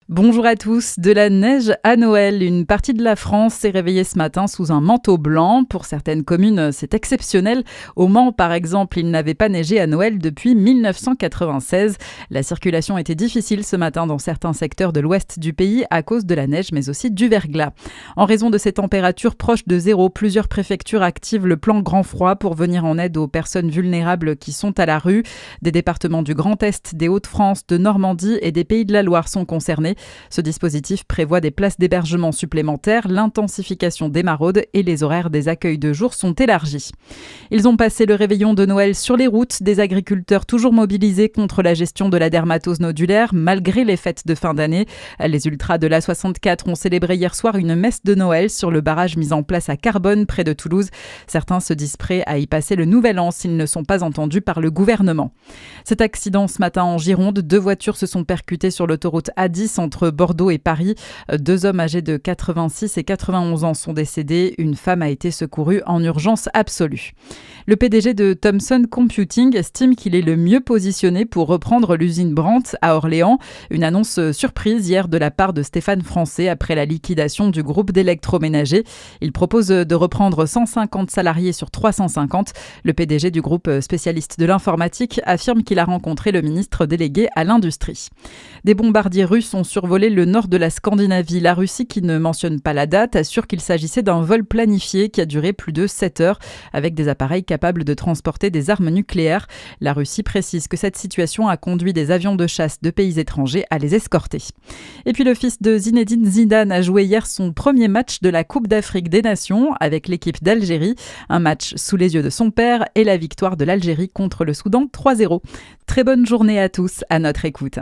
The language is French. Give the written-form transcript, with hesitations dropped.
Bonjour à tous. De la neige à Noël, une partie de la France s'est réveillée ce matin sous un manteau blanc. Pour certaines communes, c'est exceptionnel. Au Mans, par exemple, il n'avait pas neigé à Noël depuis 1996. La circulation était difficile ce matin dans certains secteurs de l'ouest du pays à cause de la neige, mais aussi du verglas. En raison de ces températures proches de zéro, plusieurs préfectures activent le plan grand froid pour venir en aide aux personnes vulnérables qui sont à la rue. Des départements du Grand Est, des Hauts-de-France, de Normandie et des Pays de la Loire sont concernés. Ce dispositif prévoit des places d'hébergement supplémentaires, l'intensification des maraudes et les horaires des accueils de jour sont élargis. Ils ont passé le réveillon de Noël sur les routes, des agriculteurs toujours mobilisés contre la gestion de la dermatose nodulaire malgré les fêtes de fin d'année. Les ultras de l'A64 ont célébré hier soir une messe de Noël sur le barrage mis en place à Carbonne près de Toulouse. Certains se disent prêts à y passer le nouvel an s'ils ne sont pas entendus par le gouvernement. Cet accident ce matin en Gironde, 2 voitures se sont percutées sur l'autoroute A10 entre Bordeaux et Paris. 2 hommes âgés de 86 et 91 ans sont décédés. Une femme a été secourue en urgence absolue. Le PDG de Thomson Computing estime qu'il est le mieux positionné pour reprendre l'usine Brandt à Orléans. Une annonce surprise hier de la part de Stéphane Francet après la liquidation du groupe d'électroménager. Il propose de reprendre 150 salariés sur 350. Le PDG du groupe spécialiste de l'informatique affirme qu'il a rencontré le ministre délégué à l'industrie. Des bombardiers russes ont survolé le nord de la Scandinavie. La Russie, qui ne mentionne pas la date, assure qu'il s'agissait d'un vol planifié qui a duré plus de 7 heures avec des appareils capables de transporter des armes nucléaires. La Russie précise que cette situation a conduit des avions de chasse de pays étrangers à les escorter. Et puis le fils de Zinedine Zidane a joué hier son premier match de la Coupe d'Afrique des Nations avec l'équipe d'Algérie. Un match sous les yeux de son père et la victoire de l'Algérie contre le Soudan 3-0. Très bonne journée à tous à notre écoute.